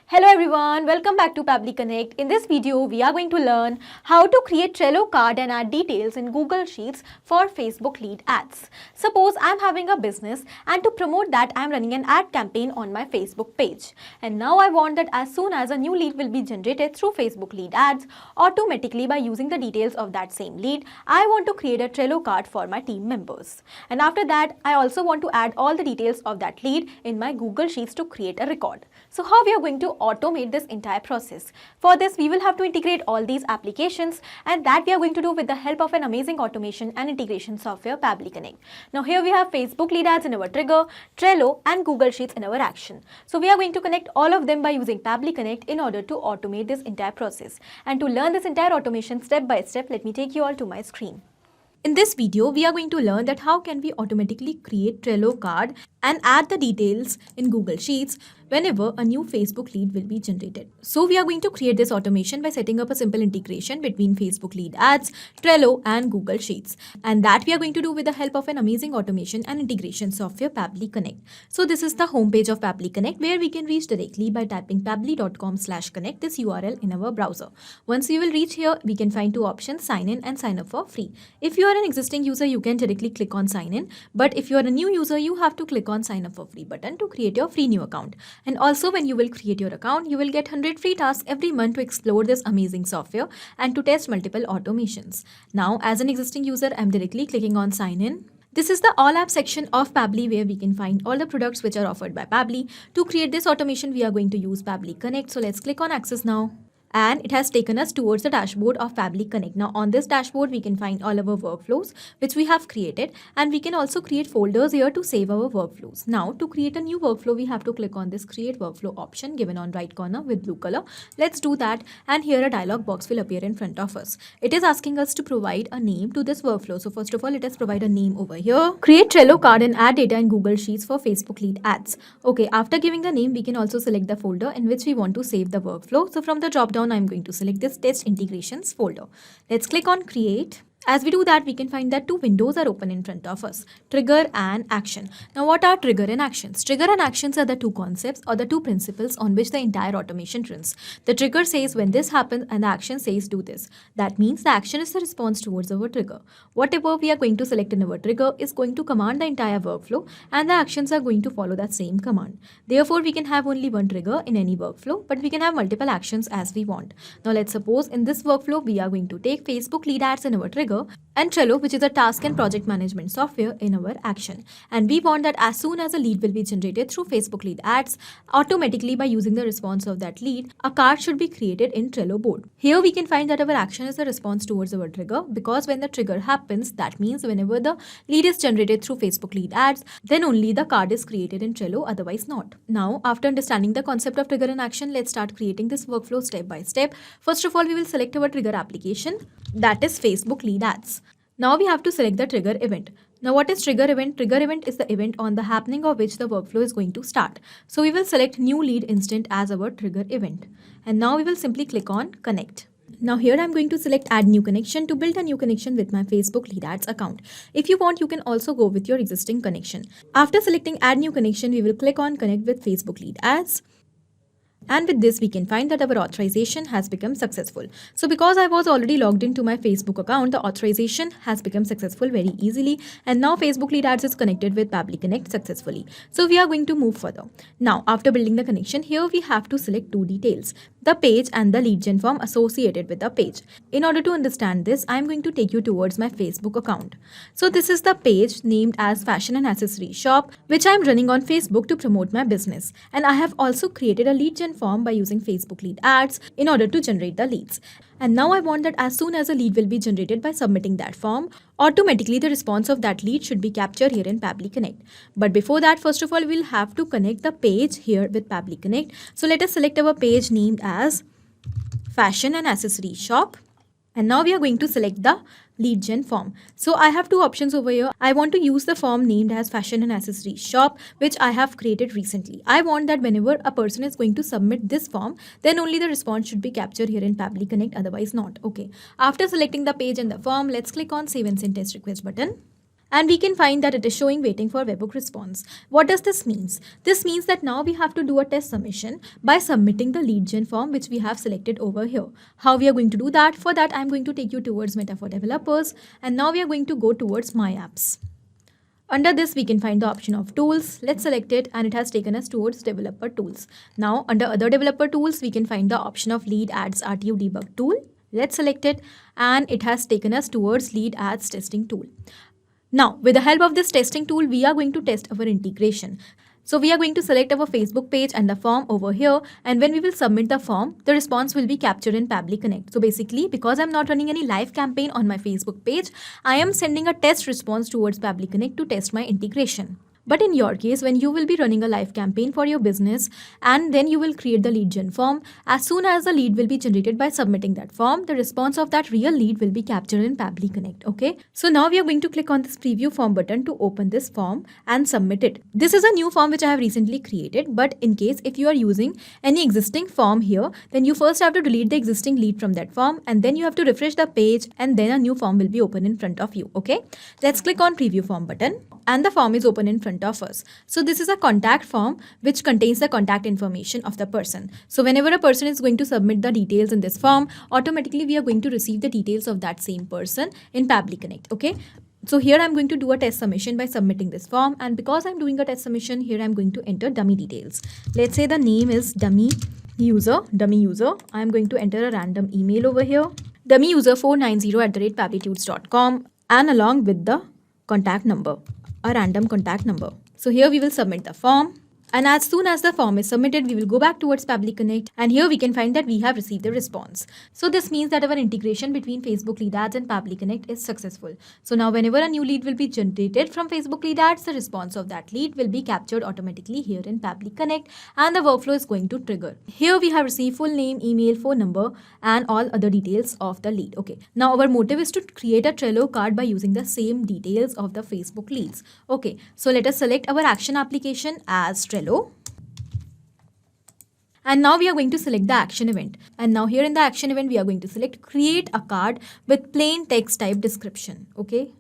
Hello everyone, welcome back to Pabbly Connect. In this video, we are going to learn how to create Trello card and add details in Google Sheets for Facebook lead ads. Suppose I'm having a business and to promote that I'm running an ad campaign on my Facebook page. And now I want that as soon as a new lead will be generated through Facebook lead ads, automatically by using the details of that same lead, I want to create a Trello card for my team members. And after that, I also want to add all the details of that lead in my Google Sheets to create a record. So how we are going to automate this entire process? For this, we will have to integrate all these applications, and that we are going to do with the help of an amazing automation and integration software, Pabbly Connect. Now here we have Facebook lead ads in our trigger, Trello and Google Sheets in our action. So we are going to connect all of them by using Pabbly Connect in order to automate this entire process. And to learn this entire automation step by step, let me take you all to my screen. In this video, we are going to learn that how can we automatically create Trello card and add the details in Google Sheets whenever a new Facebook lead will be generated. So we are going to create this automation by setting up a simple integration between Facebook lead ads, Trello and Google Sheets. And that we are going to do with the help of an amazing automation and integration software, Pabbly Connect. So this is the homepage of Pabbly Connect, where we can reach directly by typing pabbly.com/connect, this URL in our browser. Once you will reach here, we can find two options, sign in and sign up for free. If you are an existing user, you can directly click on sign in. But if you are a new user, you have to click on sign up for free button to create your free new account. And also when you will create your account, you will get 100 free tasks every month to explore this amazing software and to test multiple automations. Now, as an existing user, I'm directly clicking on sign in. This is the all apps section of Pabbly, where we can find all the products which are offered by Pabbly. To create this automation, we are going to use Pabbly Connect. So let's click on access now. And it has taken us towards the dashboard of Pabbly Connect. Now on this dashboard, we can find all our workflows which we have created, and we can also create folders here to save our workflows. Now to create a new workflow, we have to click on this create workflow option given on right corner with blue color. Let's do that, and here a dialog box will appear in front of us. It is asking us to provide a name to this workflow. So first of all, let us provide a name over here. Create Trello card and add data in Google Sheets for Facebook lead ads. Okay, after giving the name, we can also select the folder in which we want to save the workflow. So from the drop down, I'm going to select this test integrations folder. Let's click on create. As we do that, we can find that two windows are open in front of us, trigger and action. Now what are trigger and actions? Trigger and actions are the two concepts or the two principles on which the entire automation runs. The trigger says when this happens and the action says do this. That means the action is the response towards our trigger. Whatever we are going to select in our trigger is going to command the entire workflow, and the actions are going to follow that same command. Therefore, we can have only one trigger in any workflow, but we can have multiple actions as we want. Now let's suppose in this workflow, we are going to take Facebook lead ads in our trigger and Trello, which is a task and project management software, in our action. And we want that as soon as a lead will be generated through Facebook lead ads, automatically by using the response of that lead, a card should be created in Trello board. Here we can find that our action is the response towards our trigger, because when the trigger happens, that means whenever the lead is generated through Facebook lead ads, then only the card is created in Trello, otherwise not. Now, after understanding the concept of trigger and action, let's start creating this workflow step by step. First of all, we will select our trigger application, that is Facebook lead ads. Now we have to select the trigger event. Now what is trigger event? Trigger event is the event on the happening of which the workflow is going to start. So we will select new lead instant as our trigger event. And now we will simply click on connect. Now here I'm going to select add new connection to build a new connection with my Facebook lead ads account. If you want, you can also go with your existing connection. After selecting add new connection, we will click on connect with Facebook lead ads. And with this, we can find that our authorization has become successful. So because I was already logged into my Facebook account, the authorization has become successful very easily. And now Facebook lead ads is connected with Pabbly Connect successfully. So we are going to move further. Now, after building the connection, here we have to select two details, the page and the lead gen form associated with the page. In order to understand this, I'm going to take you towards my Facebook account. So this is the page named as Fashion and Accessory Shop, which I'm running on Facebook to promote my business. And I have also created a lead gen form by using Facebook lead ads in order to generate the leads. And now I want that as soon as a lead will be generated by submitting that form, automatically the response of that lead should be captured here in Pabbly Connect. But before that, first of all, we'll have to connect the page here with Pabbly Connect. So let us select our page named as Fashion and Accessory Shop. And now we are going to select the lead gen form. So I have two options over here. I want to use the form named as Fashion and Accessory Shop, which I have created recently. I want that whenever a person is going to submit this form, then only the response should be captured here in Pabbly Connect, otherwise not. Okay. After selecting the page and the form, let's click on Save and Send Test Request button. And we can find that it is showing waiting for webhook response. What does this mean? This means that now we have to do a test submission by submitting the lead gen form which we have selected over here. How we are going to do that? For that, I'm going to take you towards Meta for Developers, and now we are going to go towards My Apps. Under this, we can find the option of tools. Let's select it, and it has taken us towards developer tools. Now, under other developer tools, we can find the option of lead ads RTU debug tool. Let's select it, and it has taken us towards lead ads testing tool. Now, with the help of this testing tool, we are going to test our integration. So we are going to select our Facebook page and the form over here, and when we will submit the form, the response will be captured in Pabbly Connect. So basically, because I'm not running any live campaign on my Facebook page, I am sending a test response towards Pabbly Connect to test my integration. But in your case, when you will be running a live campaign for your business and then you will create the lead gen form, as soon as the lead will be generated by submitting that form, the response of that real lead will be captured in Pabbly Connect. Okay. So now we are going to click on this preview form button to open this form and submit it. This is a new form which I have recently created, but in case if you are using any existing form here, then you first have to delete the existing lead from that form, and then you have to refresh the page, and then a new form will be open in front of you. Okay. Let's click on preview form button, and the form is open in front of us. So this is a contact form which contains the contact information of the person. So whenever a person is going to submit the details in this form, automatically we are going to receive the details of that same person in Pabbly Connect. Okay. So here I'm going to do a test submission by submitting this form, and because I'm doing a test submission, here I'm going to enter dummy details. Let's say the name is dummy user. I'm going to enter a random email over here, dummy user 490@pabblytudes.com, and along with the contact number, a random contact number. So here we will submit the form, and as soon as the form is submitted, we will go back towards Pabbly Connect, and here we can find that we have received the response. So this means that our integration between Facebook lead ads and Pabbly Connect is successful. So now whenever a new lead will be generated from Facebook lead ads, the response of that lead will be captured automatically here in Pabbly Connect, and the workflow is going to trigger. Here we have received full name, email, phone number, and all other details of the lead. Okay. Now our motive is to create a Trello card by using the same details of the Facebook leads. Okay. So let us select our action application as Trello. And now we are going to select the action event. And now here in the action event, we are going to select create a card with plain text type description. Okay.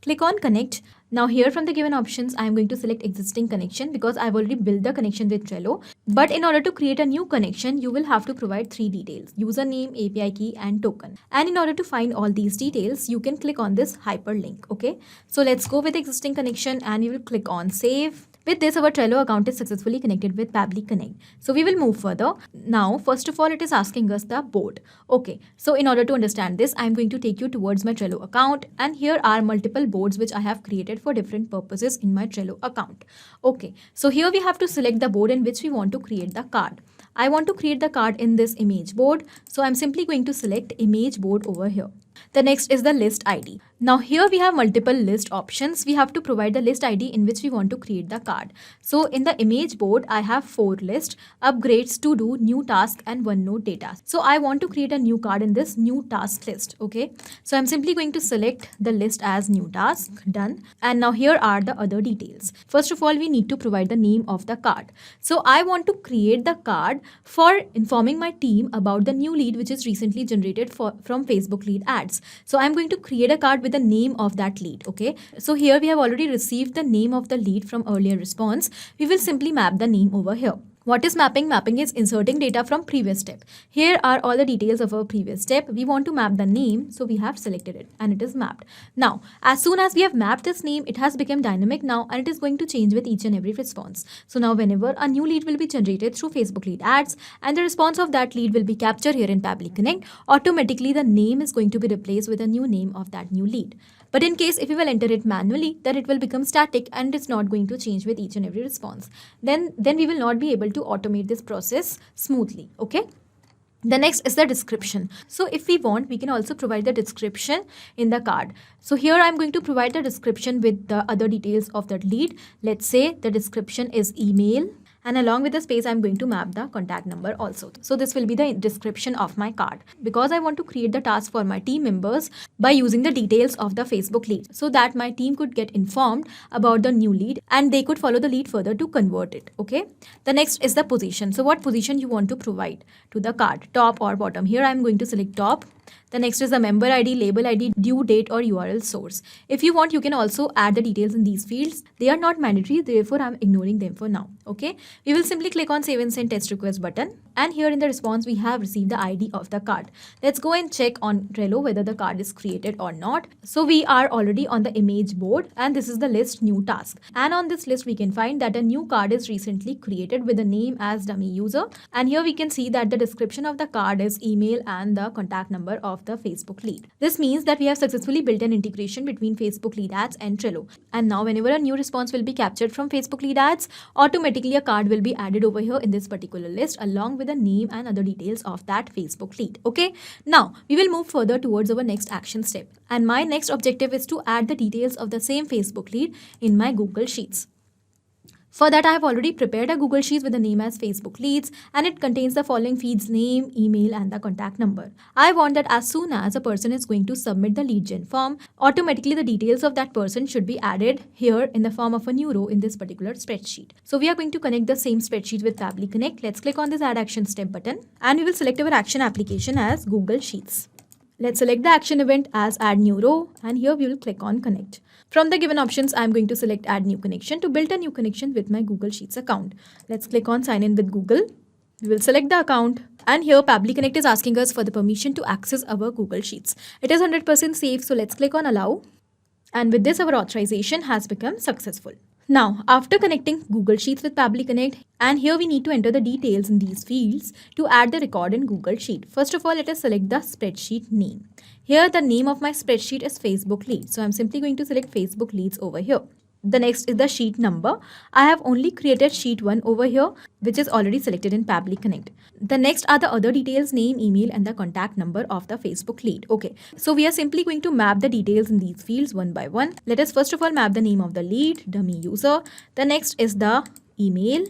Click on connect. Now here from the given options, I am going to select existing connection because I've already built the connection with Trello. But in order to create a new connection, you will have to provide 3 details: username, API key, and token. And in order to find all these details, you can click on this hyperlink. Okay. So let's go with existing connection, and we will click on save. With this, our Trello account is successfully connected with Pabbly Connect. So we will move further. Now, first of all, it is asking us the board. Okay. So in order to understand this, I'm going to take you towards my Trello account, and here are multiple boards which I have created for different purposes in my Trello account. Okay. So here we have to select the board in which we want to create the card. I want to create the card in this image board. So I'm simply going to select image board over here. The next is the list ID. Now here we have multiple list options. We have to provide the list ID in which we want to create the card. So in the image board, I have 4 lists: upgrades, to do, new task, and OneNote data. So I want to create a new card in this new task list. Okay. So I'm simply going to select the list as new task. Done. And now here are the other details. First of all, we need to provide the name of the card. So I want to create the card for informing my team about the new lead which is recently generated from Facebook lead ads. So I'm going to create a card with the name of that lead. Okay. So here we have already received the name of the lead from earlier response. We will simply map the name over here. What is mapping? Mapping is inserting data from previous step. Here are all the details of our previous step. We want to map the name, so we have selected it and it is mapped. Now, as soon as we have mapped this name, it has become dynamic now, and it is going to change with each and every response. So now whenever a new lead will be generated through Facebook lead ads and the response of that lead will be captured here in Pabbly Connect, automatically the name is going to be replaced with a new name of that new lead. But in case if we will enter it manually, then it will become static and it's not going to change with each and every response. Then we will not be able to automate this process smoothly. Okay. The next is the description. So if we want, we can also provide the description in the card. So here I'm going to provide the description with the other details of that lead. Let's say the description is email, and along with the space I'm going to map the contact number also. So this will be the description of my card, because I want to create the task for my team members by using the details of the Facebook lead, so that my team could get informed about the new lead and they could follow the lead further to convert it. Okay, the next is the position. So what position you want to provide to the card, top or bottom? Here I'm going to select top. The next is the member ID, label ID, due date or URL source. If you want, you can also add the details in these fields. They are not mandatory, therefore I'm ignoring them for now. Okay, we will simply click on save and send test request button, and here in the response we have received the ID of the card. Let's go and check on Trello whether the card is created or not. So we are already on the image board, and this is the list new task, and on this list we can find that a new card is recently created with the name as dummy user, and here we can see that the description of the card is email and the contact number of the Facebook lead. This means that we have successfully built an integration between Facebook lead ads and Trello, and now whenever a new response will be captured from Facebook lead ads, automatically a card will be added over here in this particular list along with the name and other details of that Facebook lead. Okay, now we will move further towards our next action step, and my next objective is to add the details of the same Facebook lead in my Google Sheets. For that, I have already prepared a Google Sheets with the name as Facebook Leads, and it contains the following fields: name, email and the contact number. I want that as soon as a person is going to submit the lead gen form, automatically the details of that person should be added here in the form of a new row in this particular spreadsheet. So we are going to connect the same spreadsheet with Pabbly Connect. Let's click on this add action step button, and we will select our action application as Google Sheets. Let's select the action event as add new row, and here we will click on connect. From the given options, I'm going to select add new connection to build a new connection with my Google Sheets account. Let's click on sign in with Google. We will select the account, and here Pabbly Connect is asking us for the permission to access our Google Sheets. It is 100% safe, so let's click on allow. And with this, our authorization has become successful. Now, after connecting Google Sheets with Pabbly Connect, and here we need to enter the details in these fields to add the record in Google Sheet. First of all, let us select the spreadsheet name. Here, the name of my spreadsheet is Facebook Leads. So I'm simply going to select Facebook Leads over here. The next is the sheet number. I have only created sheet 1 over here, which is already selected in Pabbly Connect. The next are the other details: name, email and the contact number of the Facebook lead. Okay, so we are simply going to map the details in these fields one by one. Let us first of all map the name of the lead, dummy user. The next is the email,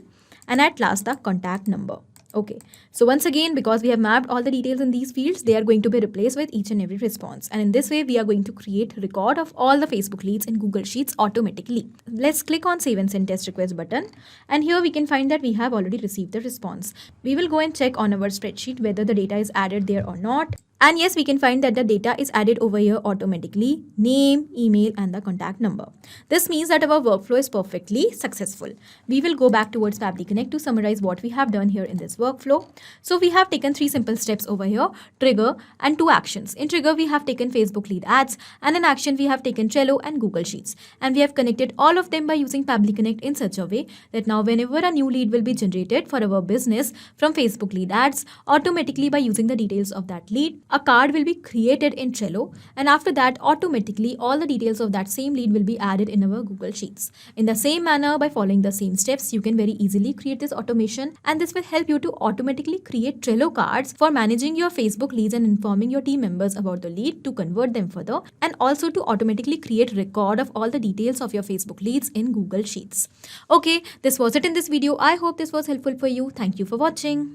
and at last the contact number. Okay, so once again, because we have mapped all the details in these fields, they are going to be replaced with each and every response. And in this way, we are going to create a record of all the Facebook leads in Google Sheets automatically. Let's click on save and send test request button. And here we can find that we have already received the response. We will go and check on our spreadsheet whether the data is added there or not. And yes, we can find that the data is added over here automatically: name, email and the contact number. This means that our workflow is perfectly successful. We will go back towards Pabbly Connect to summarize what we have done here in this workflow. So we have taken 3 simple steps over here: trigger and 2 actions. In trigger, we have taken Facebook lead ads, and in action, we have taken Trello and Google Sheets. And we have connected all of them by using Pabbly Connect in such a way that now whenever a new lead will be generated for our business from Facebook lead ads, automatically by using the details of that lead, a card will be created in Trello, and after that automatically all the details of that same lead will be added in our Google Sheets. In the same manner, by following the same steps, you can very easily create this automation, and this will help you to automatically create Trello cards for managing your Facebook leads and informing your team members about the lead to convert them further, and also to automatically create record of all the details of your Facebook leads in Google Sheets. Okay, this was it in this video. I hope this was helpful for you. Thank you for watching.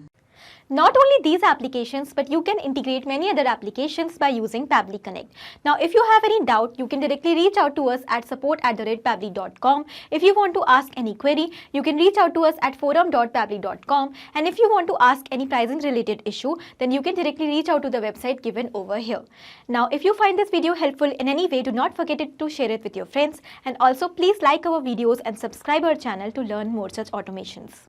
Not only these applications, but you can integrate many other applications by using Pabbly Connect. Now, if you have any doubt, you can directly reach out to us at support@pabbly.com. If you want to ask any query, you can reach out to us at forum.pabbly.com. And if you want to ask any pricing related issue, then you can directly reach out to the website given over here. Now, if you find this video helpful in any way, do not forget to share it with your friends. And also, please like our videos and subscribe our channel to learn more such automations.